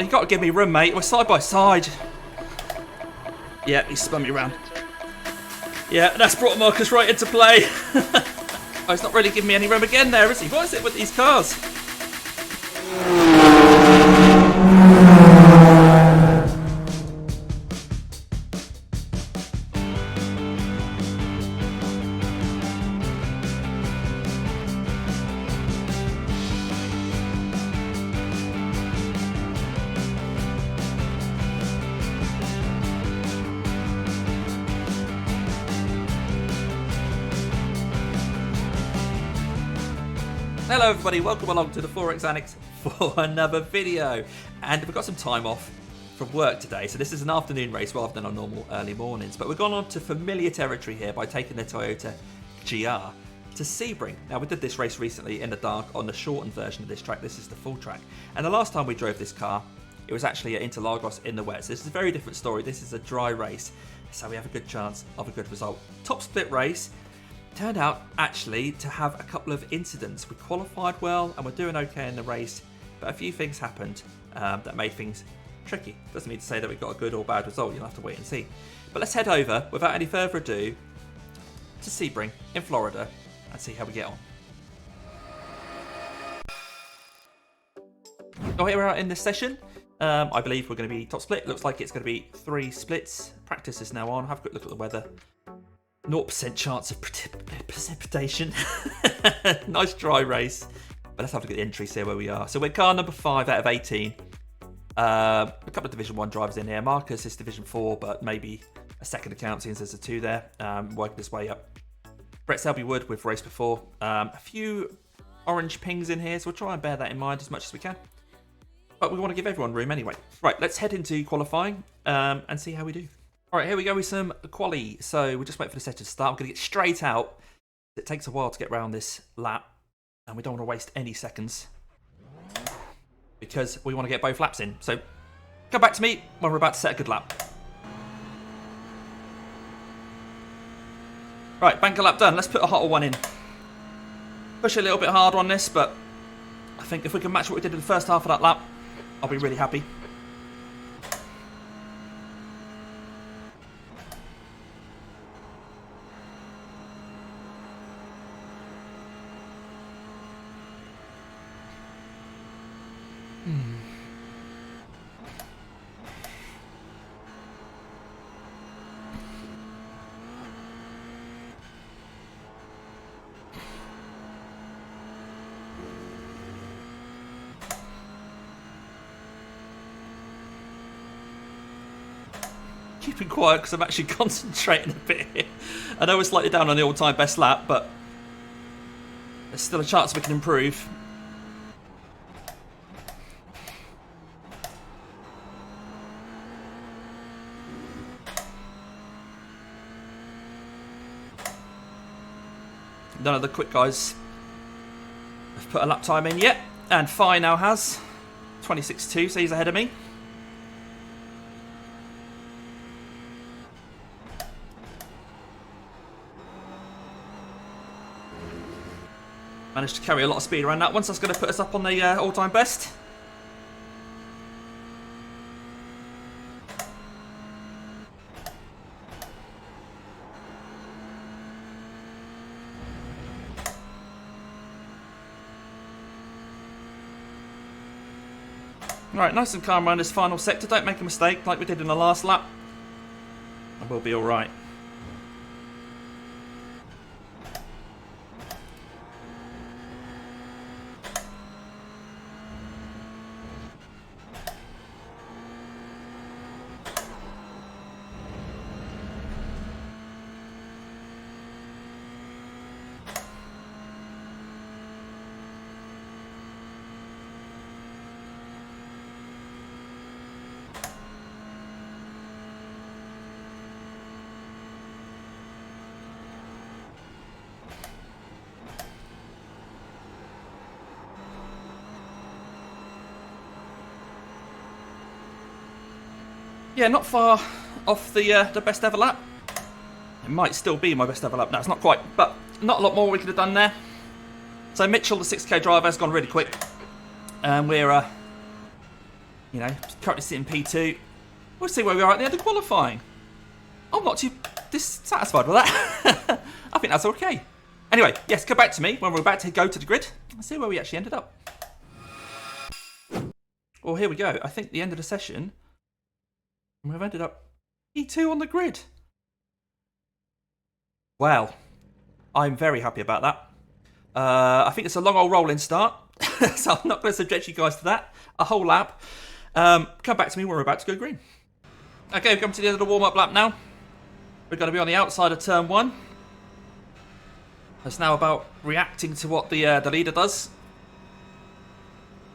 You got to give me room, mate. We're side by side. Yeah, he spun me around. Yeah, that's brought Marcus right into play. Oh, he's not really giving me any room again there, is he? What is it with these cars? Hello everybody, welcome along to the Forex Annex for another video. And we've got some time off from work today, so this is an afternoon race rather than our normal early mornings. But we've gone on to familiar territory here by taking the Toyota GR to Sebring. Now we did this race recently in the dark on the shortened version of this track. This is the full track. And the last time we drove this car, it was actually at Interlagos in the wet. So this is a very different story. This is a dry race, so we have a good chance of a good result. Top split race. Turned out actually to have a couple of incidents. We qualified well and we're doing okay in the race, but a few things happened that made things tricky. Doesn't mean to say that we got a good or bad result, you'll have to wait and see. But let's head over, without any further ado, to Sebring in Florida and see how we get on. Oh, here we are in this session. I believe we're going to be top split. It looks like it's going to be 3 splits. Practice is now on. Have a quick look at the weather. 0% chance of precipitation. Nice dry race. But let's have a look at the entries here where we are. So we're car number 5 out of 18. A couple of Division 1 drivers in here. Marcus is Division 4, but maybe a second account since there's a 2 there. Working his way up. Brett Selby-Wood, we've raced before. A few orange pings in here, so we'll try and bear that in mind as much as we can. But we want to give everyone room anyway. Right, let's head into qualifying and see how we do. Alright, here we go with some quali. So we'll just wait for the session to start. I'm going to get straight out. It takes a while to get around this lap. And we don't want to waste any seconds. Because we want to get both laps in. So come back to me when we're about to set a good lap. Right, banker lap done. Let's put a hotter one in. Push a little bit harder on this, but I think if we can match what we did in the first half of that lap, I'll be really happy. Keeping quiet because I'm actually concentrating a bit here. I know we're slightly down on the all-time best lap, but there's still a chance we can improve. None of the quick guys have put a lap time in yet, and Fi now has 26.2, so he's ahead of me. Managed to carry a lot of speed around that one, so that's going to put us up on the all-time best. Right, nice and calm around this final sector. Don't make a mistake like we did in the last lap. And we'll be alright. Yeah, not far off the best ever lap. It might still be my best ever lap. No, it's not quite, but not a lot more we could have done there. So Mitchell, the 6K driver, has gone really quick. And we're You know, currently sitting P2. We'll see where we are at the end of qualifying. I'm not too dissatisfied with that. I think that's okay. Anyway, yes, come back to me when we're about to go to the grid and see where we actually ended up. Well, here we go. I think the end of the session, we've ended up P2 on the grid. Wow. I'm very happy about that. I think it's a long old rolling start, so I'm not going to subject you guys to that. A whole lap. Come back to me when we're about to go green. Okay, we've come to the end of the warm-up lap now. We're going to be on the outside of turn 1. It's now about reacting to what the leader does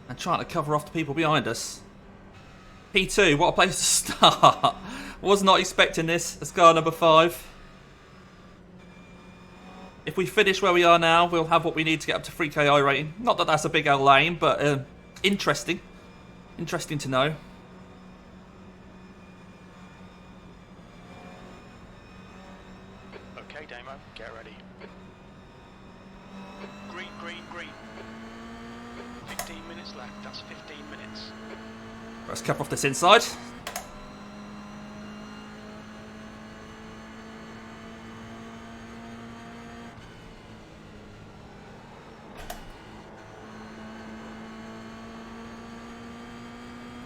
and trying to cover off the people behind us. P2, what a place to start. Was not expecting this as car number 5. If we finish where we are now, we'll have what we need to get up to 3k I rating. Not that that's a big old aim, but interesting. Interesting to know. Okay, Damo, get ready. Green, green, green. 15 minutes left, that's 15 minutes. Let's cap off this inside.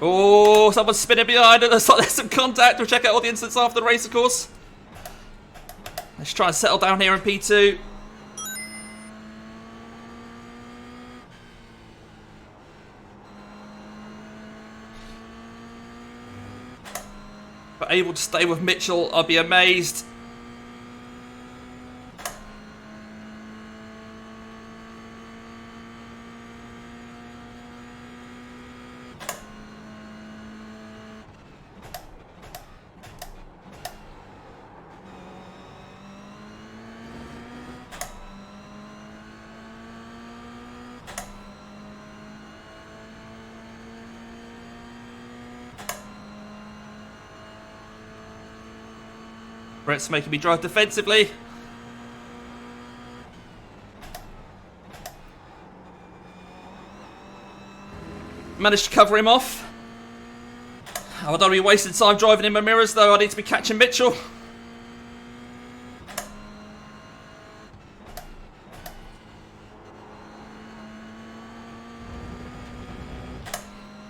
Oh, someone's spinning behind it. Looks like there's some contact. We'll check out all the incidents after the race, of course. Let's try and settle down here in P2. But able to stay with Mitchell, I'll be amazed. Brett's making me drive defensively. Managed to cover him off. I don't want to be wasting time driving in my mirrors though. I need to be catching Mitchell.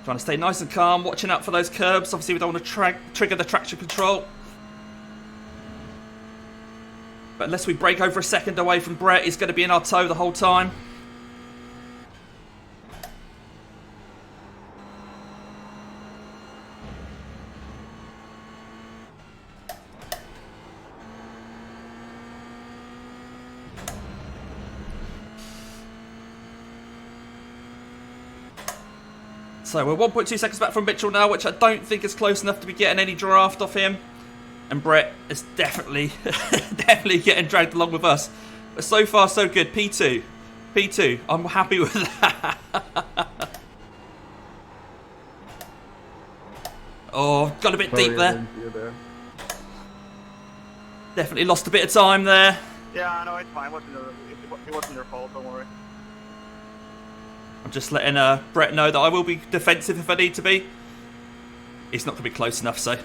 Trying to stay nice and calm, watching out for those curbs. Obviously we don't want to trigger the traction control. But unless we break over a second away from Brett, he's going to be in our toe the whole time. So we're 1.2 seconds back from Mitchell now, which I don't think is close enough to be getting any draft off him. And Brett is definitely, definitely getting dragged along with us. But so far, so good. P2. P2. I'm happy with that. Oh, got a bit deep there. Definitely lost a bit of time there. Yeah, no, it's fine. It wasn't your fault, don't worry. I'm just letting Brett know that I will be defensive if I need to be. He's not going to be close enough, so...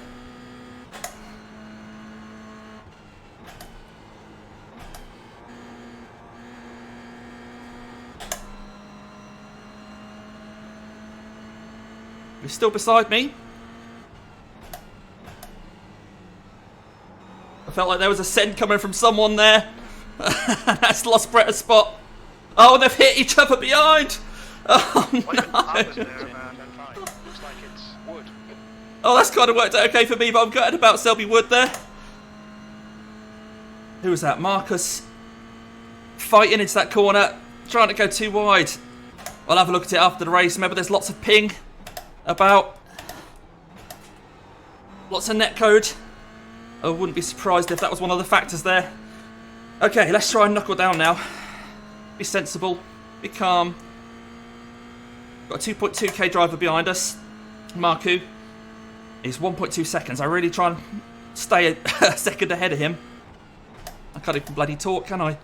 He's still beside me. I felt like there was a send coming from someone there. That's lost Brett a spot. Oh, they've hit each other behind. Oh, no. Oh, that's kind of worked out okay for me, but I'm gutted about Selby Wood there. Who was that? Marcus. Fighting into that corner. Trying to go too wide. I'll have a look at it after the race. Remember, there's lots of ping about. Lots of netcode. I wouldn't be surprised if that was one of the factors there. Okay, let's try and knuckle down now. Be sensible. Be calm. Got a 2.2k driver behind us. Marku. He's 1.2 seconds. I really try and stay a second ahead of him. I can't even bloody talk, can I?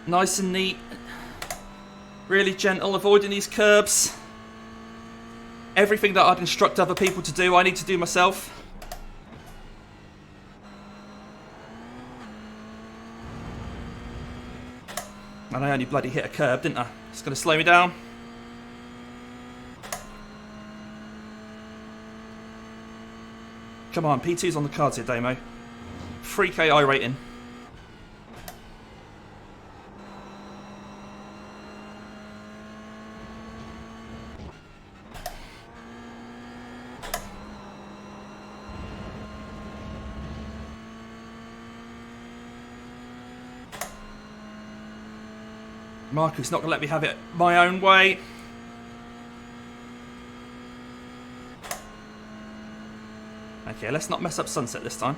Nice and neat. Really gentle, avoiding these curbs. Everything that I'd instruct other people to do, I need to do myself. And I only bloody hit a curb, didn't I? It's going to slow me down. Come on, P2's on the cards here, Damo. 3k I rating. Marco's not going to let me have it my own way. Okay, let's not mess up Sunset this time.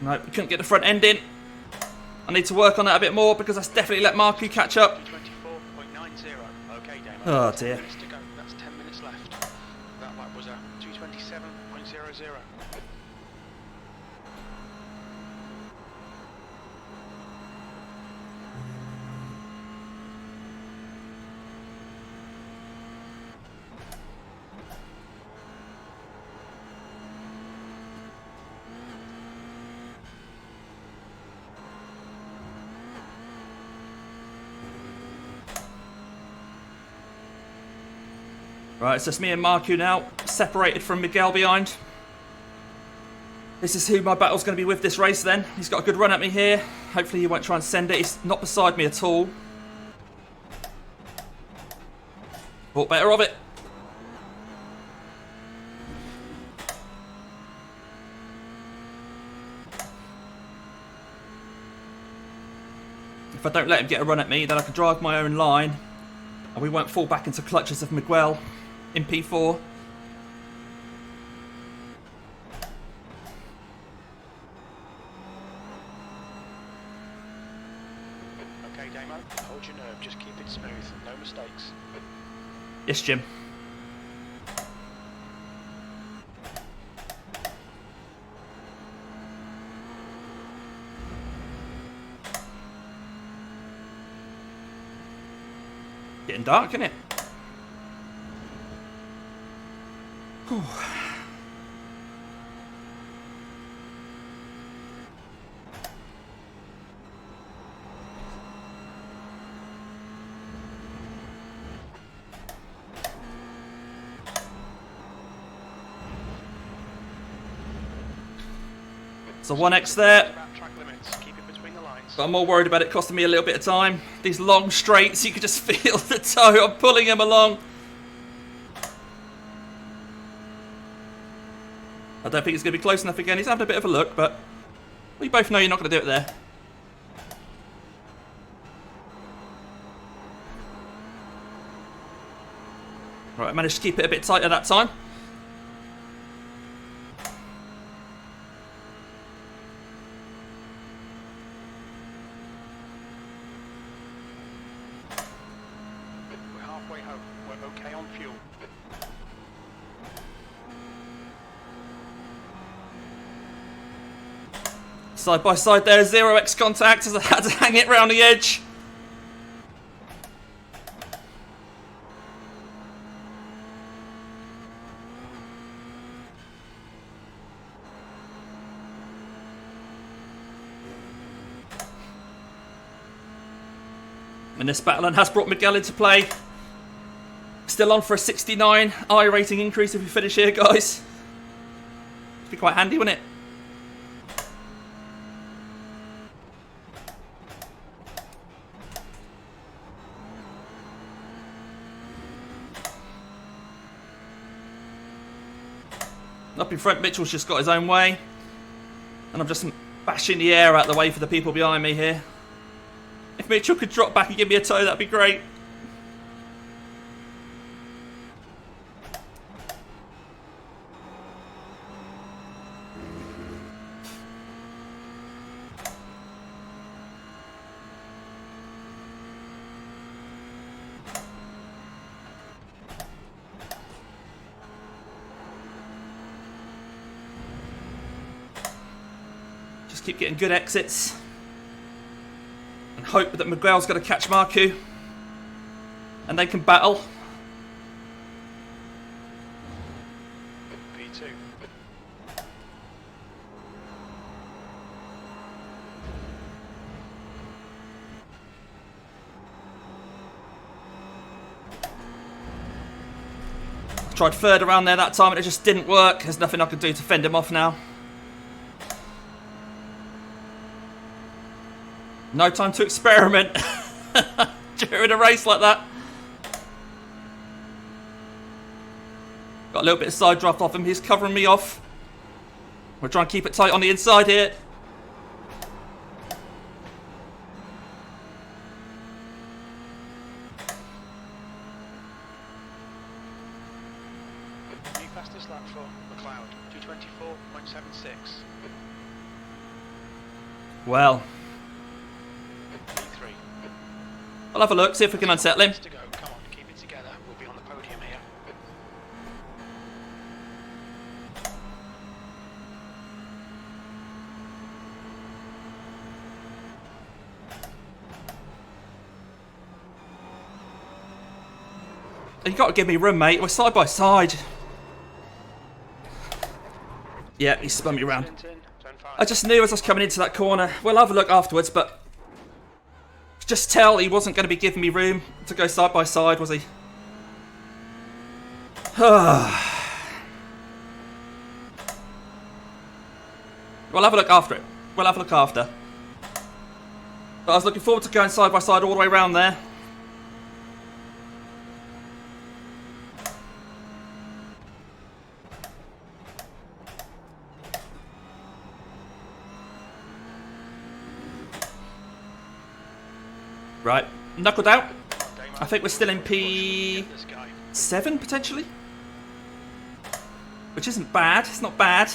No, we couldn't get the front end in. I need to work on that a bit more because that's definitely let Marco catch up. 224.90. Okay, Damo. Oh 10 dear. minutes to go. That's 10 minutes left. That lap was a 227.00. Right, it's just me and Marco now, separated from Miguel behind. This is who my battle's going to be with this race then. He's got a good run at me here. Hopefully he won't try and send it. He's not beside me at all. Thought better of it. If I don't let him get a run at me, then I can drive my own line. And we won't fall back into clutches of Miguel in P4. Okay, Damo. Hold your nerve. Just keep it smooth. No mistakes. Yes, Jim. Getting dark, isn't it? Whew. So 1x there. About track limits. Keep it between the lines. But I'm more worried about it costing me a little bit of time. These long straights, you can just feel the toe. I'm pulling him along. I don't think it's going to be close enough again. He's having a bit of a look, but we both know you're not going to do it there. Right, I managed to keep it a bit tighter that time. We're halfway home. We're okay on fuel. Side by side there, 0x contact as I had to hang it round the edge. And this battle has brought Miguel into play. Still on for a 69 I rating increase if we finish here, guys. It'd be quite handy, wouldn't it? Up in front, Mitchell's just got his own way. And I'm just bashing the air out the way for the people behind me here. If Mitchell could drop back and give me a tow, that'd be great. keep getting good exits. And hope that Miguel's going to catch Marku. And they can battle. P2. I tried third around there that time and it just didn't work. There's nothing I can do to fend him off now. No time to experiment during a race like that. Got a little bit of side draft off him. He's covering me off. We're trying to keep it tight on the inside here. New fastest lap for McLeod, 224.76. Well, P3. I'll have a look, see if we can unsettle him. To go. Come on, keep it together. We'll be on the podium here. You got to give me room, mate. We're side by side. Yeah, he spun me around. Turn 5. I just knew as I was coming into that corner. We'll have a look afterwards, but just tell he wasn't going to be giving me room to go side by side, was he? We'll have a look after it. We'll have a look after. But I was looking forward to going side by side all the way around there. Right, knuckled out. I think we're still in P7 potentially, which isn't bad. It's not bad.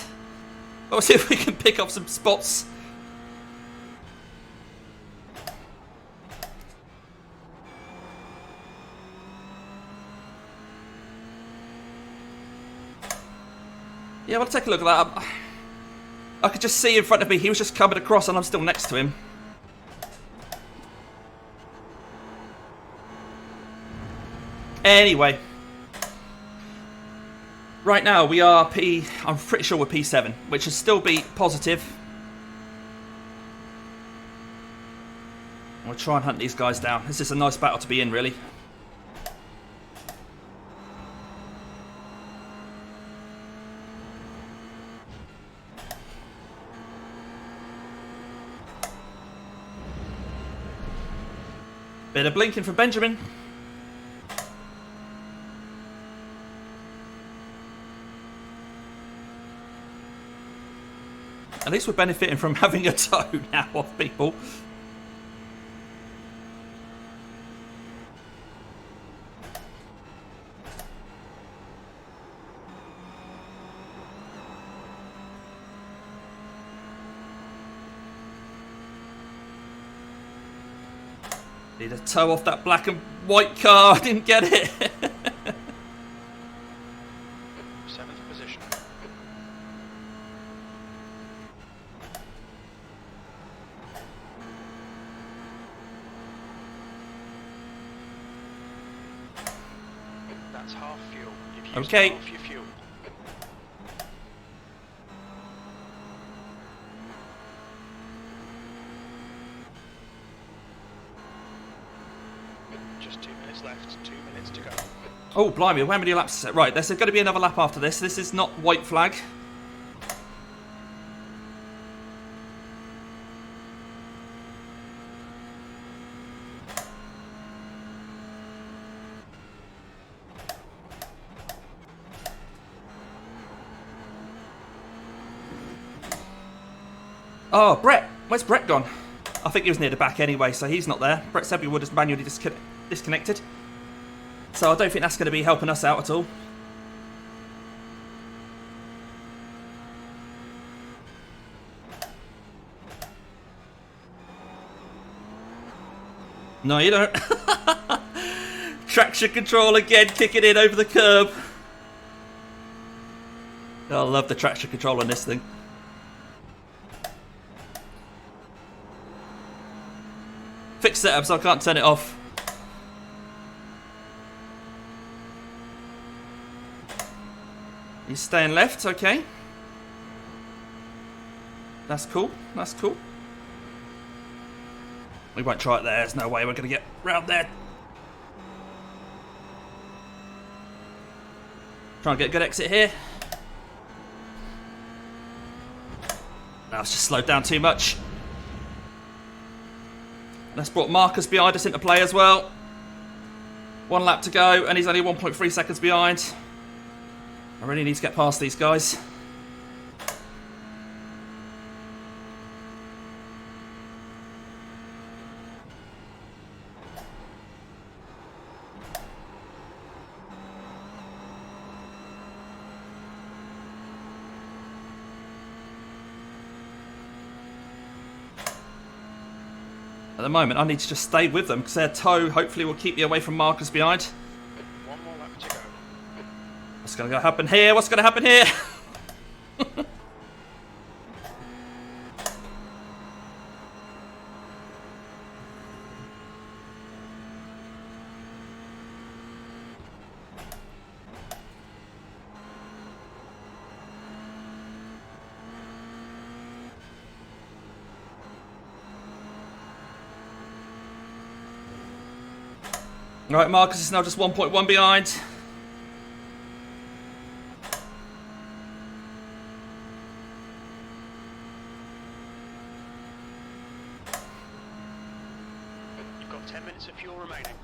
But we'll see if we can pick up some spots. Yeah, we'll take a look at that. I could just see in front of me. He was just coming across, and I'm still next to him. Anyway, right now we are I'm pretty sure we're P7, which should still be positive. We'll try and hunt these guys down. This is a nice battle to be in, really. Bit of blinking from Benjamin. At least we're benefiting from having a toe now off people. Need a toe off that black and white car. I didn't get it. 7th position. That's half fuel. You've used Okay. half your fuel. Just 2 minutes left. 2 minutes to go. Oh, blimey, how many laps is it? Right, there's going to be another lap after this. This is not white flag. Oh, Brett. Where's Brett gone? I think he was near the back anyway, so he's not there. Brett said we would have manually disconnected. So I don't think that's going to be helping us out at all. No, you don't. Traction control again, kicking in over the curb. Oh, I love the traction control on this thing. fixed setup, so I can't turn it off. He's staying left, okay. That's cool, that's cool. We won't try it there, there's no way we're going to get round there. Try and get a good exit here. Now it's just slowed down too much. That's brought Marcus behind us into play as well. 1 lap to go, and he's only 1.3 seconds behind. I really need to get past these guys. At the moment, I need to just stay with them because their toe hopefully will keep me away from Marcus behind. 1 more lap to go. What's going to happen here? What's going to happen here? Right, Marcus is now just 1.1 behind. You've got 10 minutes of fuel remaining.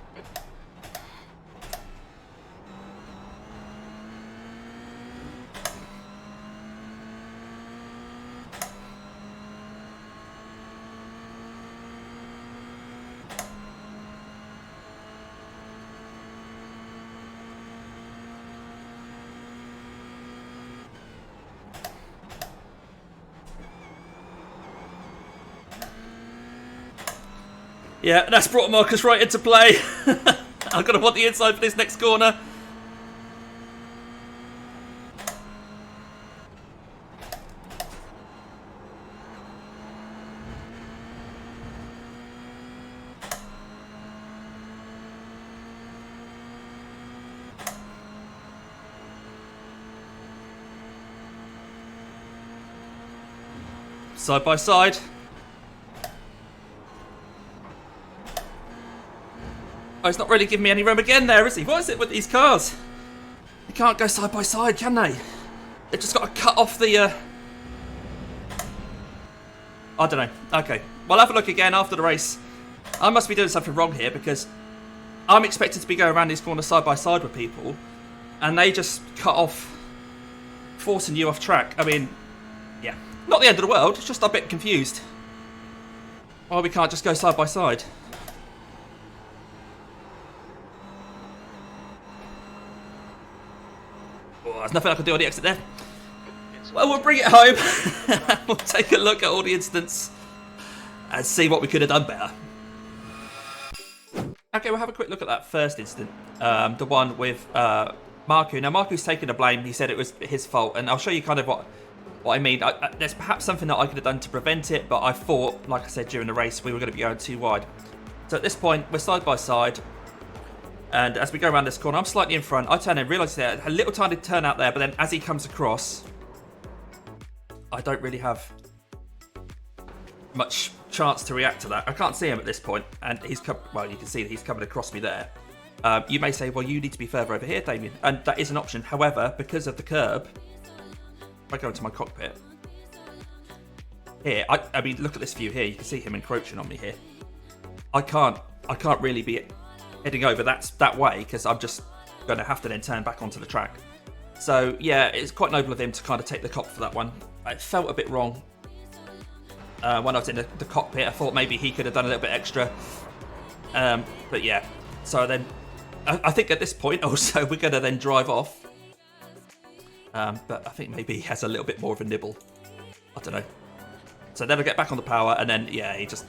Yeah, that's brought Marcus right into play. I've got to want the inside for this next corner. Side by side. Oh, he's not really giving me any room again there, is he? What is it with these cars? They can't go side by side, can they? They've just got to cut off the... I don't know. Okay. We'll have a look again after the race. I must be doing something wrong here because I'm expected to be going around these corners side by side with people and they just cut off, forcing you off track. I mean, yeah. Not the end of the world, it's just a bit confused. Why we can't just go side by side. Oh, there's nothing I can do on the exit there. Well, we'll bring it home. We'll take a look at all the incidents and see what we could have done better. Okay, we'll have a quick look at that first incident. The one with Marku. Now, Marku's taken the blame. He said it was his fault. And I'll show you kind of what I mean. There's perhaps something that I could have done to prevent it. But I thought, like I said during the race, we were going to be going too wide. So at this point, we're side by side. And as we go around this corner, I'm slightly in front. I turn in, realise there a little tiny turn out there. But then as he comes across, I don't really have much chance to react to that. I can't see him at this point, and he's well, you can see that he's coming across me there. You may say, well, you need to be further over here, Damien, and that is an option. However, because of the curb, if I go into my cockpit here, I mean, look at this view here. You can see him encroaching on me here. I can't really be heading over that way because I'm just going to have to then turn back onto the track. So yeah, it's quite noble of him to kind of take the cop for that one. It felt a bit wrong when I was in the cockpit. I thought maybe he could have done a little bit extra. But yeah, so then I think at this point also we're going to then drive off. But I think maybe he has a little bit more of a nibble. I don't know. So then I'll get back on the power and then, yeah, he just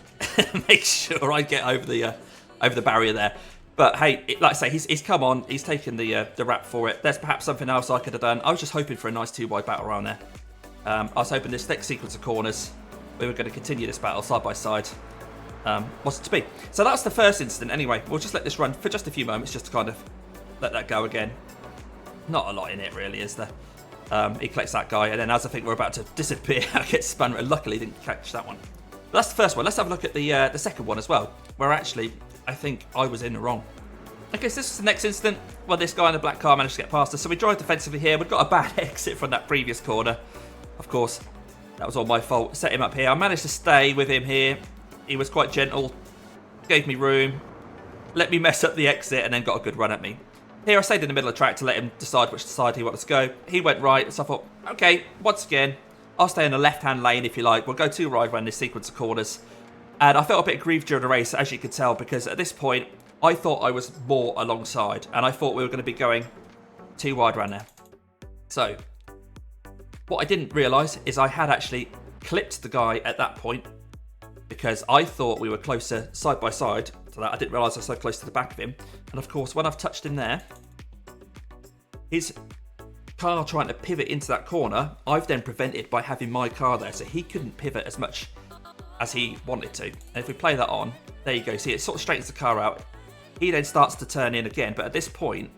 makes sure I get over the barrier there. But hey, like I say, he's come on. He's taken the rap for it. There's perhaps something else I could have done. I was just hoping for a nice 2-wide battle around there. I was hoping this next sequence of corners, we were going to continue this battle side by side. was it to be. So that's the first incident anyway. We'll just let this run for just a few moments just to kind of let that go again. Not a lot in it really, is there? He collects that guy, and then as I think we're about to disappear, I get spun. Luckily, didn't catch that one. But that's the first one. Let's have a look at the second one as well, where actually I think I was in the wrong. Okay, so this is the next incident where this guy in the black car managed to get past us. So we drive defensively here. We've got a bad exit from that previous corner. Of course, that was all my fault. Set him up here. I managed to stay with him here. He was quite gentle, gave me room, let me mess up the exit, and then got a good run at me. Here, I stayed in the middle of the track to let him decide which side he wanted to go. He went right, so I thought, okay, once again, I'll stay in the left-hand lane if you like. We'll go 2 wide around this sequence of corners. And I felt a bit aggrieved during the race, as you could tell, because at this point, I thought I was more alongside, and I thought we were going to be going 2 wide around there. So, what I didn't realise is I had actually clipped the guy at that point, because I thought we were closer side by side to that. I didn't realise I was so close to the back of him. And of course, when I've touched him there, his car trying to pivot into that corner, I've then prevented by having my car there, so he couldn't pivot as much as he wanted to. And if we play that on, there you go. See, it sort of straightens the car out. He then starts to turn in again, but at this point,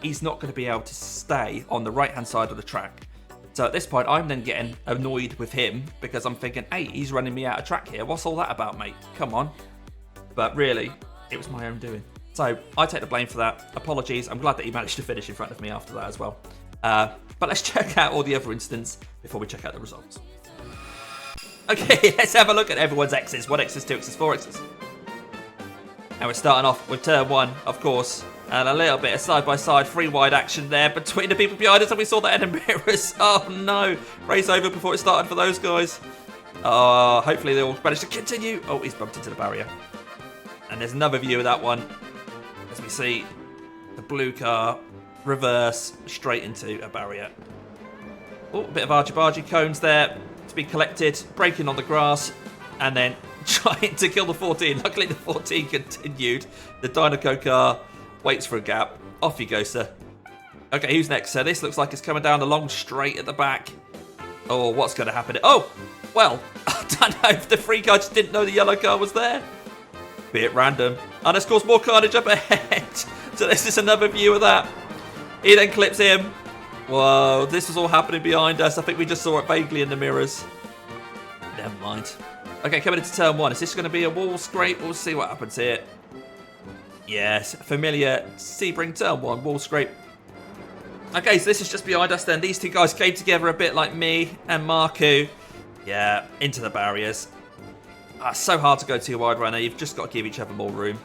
he's not going to be able to stay on the right-hand side of the track. So at this point, I'm then getting annoyed with him because I'm thinking, hey, he's running me out of track here. What's all that about, mate? Come on. But really, it was my own doing. So I take the blame for that. Apologies. I'm glad that he managed to finish in front of me after that as well. But let's check out all the other incidents before we check out the results. Okay, let's have a look at everyone's X's. 1 X's, 2 X's, 4 X's. And we're starting off with turn 1, of course. And a little bit of side-by-side 3 wide action there between the people behind us, and we saw that in the mirrors. Oh no, race over before it started for those guys. Hopefully they all managed to continue. Oh, he's bumped into the barrier. And there's another view of that one, as we see the blue car reverse straight into a barrier. Oh, a bit of argy-bargy cones there to be collected, braking on the grass, and then trying to kill the 14. Luckily the 14 continued. The Dynaco car waits for a gap. Off you go, sir. Okay, who's next, sir? This looks like it's coming down the long straight at the back. Oh, what's going to happen? Oh, well, I don't know if the free car just didn't know the yellow car was there. Bit random. And it's caused more carnage up ahead. So this is another view of that. He then clips him. Whoa, this was all happening behind us. I think we just saw it vaguely in the mirrors. Never mind. Okay, coming into turn 1. Is this going to be a wall scrape? We'll see what happens here. Yes, familiar Sebring turn 1 wall scrape. Okay, so this is just behind us then. These two guys came together a bit like me and Marku. Yeah, into the barriers. It's so hard to go 2 wide right now. You've just got to give each other more room.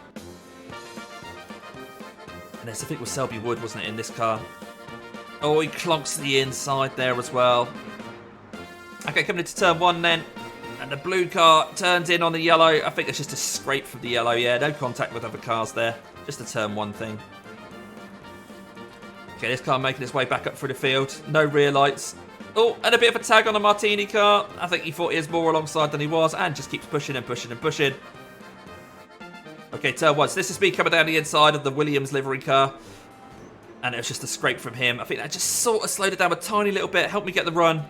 And this, I think, was Selby Wood, wasn't it, in this car? Oh, he clonks the inside there as well. Okay, coming into turn 1 then. And the blue car turns in on the yellow. I think it's just a scrape from the yellow. Yeah, no contact with other cars there. Just a turn 1 thing. Okay, this car making its way back up through the field. No rear lights. Oh, and a bit of a tag on the Martini car. I think he thought he was more alongside than he was. And just keeps pushing and pushing and pushing. Okay, turn 1. So this is me coming down the inside of the Williams livery car. And it was just a scrape from him. I think that just sort of slowed it down a tiny little bit. Helped me get the run.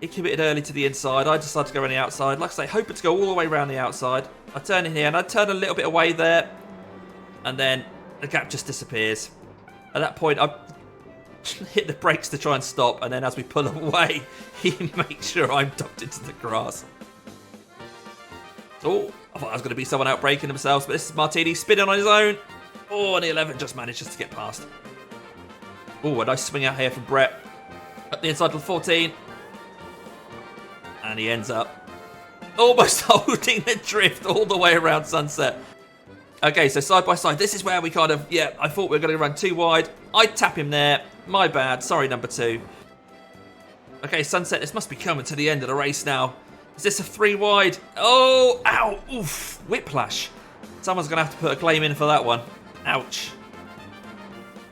He committed early to the inside. I decided to go around the outside. Like I say, hoping to go all the way around the outside. I turn in here and I turn a little bit away there. And then the gap just disappears. At that point, I hit the brakes to try and stop. And then as we pull away, he makes sure I'm dumped into the grass. Oh, I thought I was going to be someone out braking themselves. But this is Martini spinning on his own. Oh, and the 11 just manages to get past. Oh, a nice swing out here from Brett. Up the inside of the 14. And he ends up almost holding the drift all the way around Sunset. Okay, so side by side. This is where we kind of, yeah, I thought we were going to run 2 wide. I tap him there. My bad. Sorry, number 2. Okay, Sunset, this must be coming to the end of the race now. Is this a 3 wide? Oh, ow, oof, whiplash. Someone's going to have to put a claim in for that one. Ouch.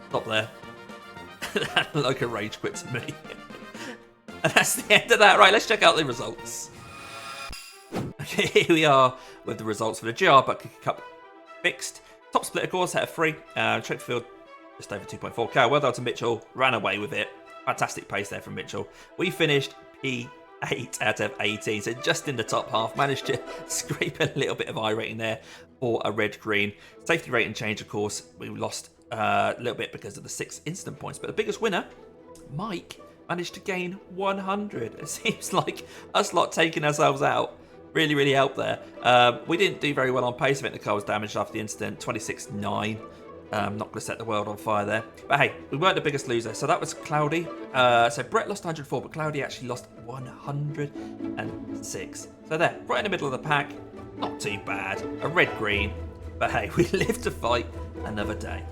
Stop there. That looked like a rage quit to me. And that's the end of that. Right, let's check out the results. Okay, here we are with the results for the GR Buttkicker Cup fixed. Top split, of course, out of 3. Check field just over 2.4k. Well done to Mitchell. Ran away with it. Fantastic pace there from Mitchell. We finished P8. 8 out of 18. So just in the top half, managed to scrape a little bit of iRating there for a red-green. Safety rating change, of course, we lost a little bit because of the 6 instant points. But the biggest winner, Mike, managed to gain 100. It seems like us lot taking ourselves out really helped there. We didn't do very well on pace. I think the car was damaged after the incident, 26.9. Not going to set the world on fire there. But hey, we weren't the biggest loser. So that was Cloudy. So Brett lost 104, but Cloudy actually lost 106. So there, right in the middle of the pack. Not too bad. A red-green. But hey, we live to fight another day.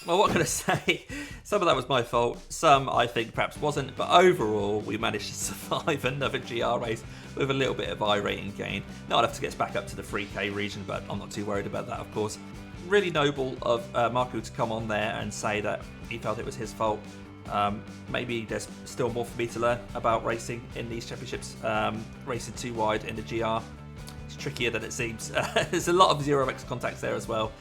Well, what can I say? Some of that was my fault. Some, I think, perhaps wasn't. But overall, we managed to survive another GR race with a little bit of iRating gain. Not enough to get us back up to the 3K region, but I'm not too worried about that, of course. Really noble of Marco to come on there and say that he felt it was his fault. Maybe there's still more for me to learn about racing in these championships. Racing too wide in the GR, it's trickier than it seems. There's a lot of 0x contacts there as well.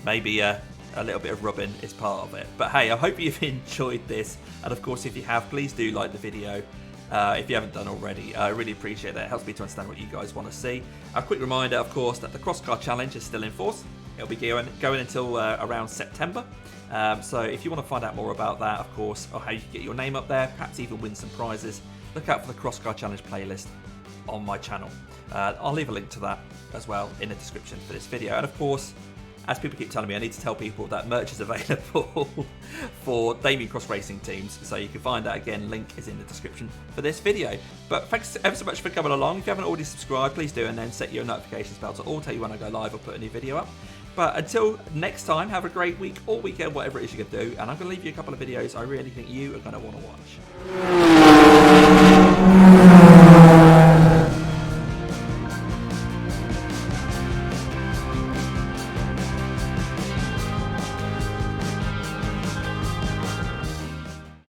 Maybe a little bit of rubbing is part of it. But hey, I hope you've enjoyed this. And of course, if you have, please do like the video. If you haven't done already, I really appreciate that. It helps me to understand what you guys want to see. A quick reminder, of course, that the Crosscar Challenge is still in force. It'll be going until around September. So if you want to find out more about that, of course, or how you can get your name up there, perhaps even win some prizes, look out for the Crosscar Challenge playlist on my channel. I'll leave a link to that as well in the description for this video. And of course, as people keep telling me, I need to tell people that merch is available for Damien Cross Racing teams. So you can find that again, link is in the description for this video. But thanks ever so much for coming along. If you haven't already subscribed, please do, and then set your notifications bell to all tell you when I go live or put a new video up. But until next time, have a great week or weekend, whatever it is you're going to do. And I'm going to leave you a couple of videos I really think you are going to want to watch.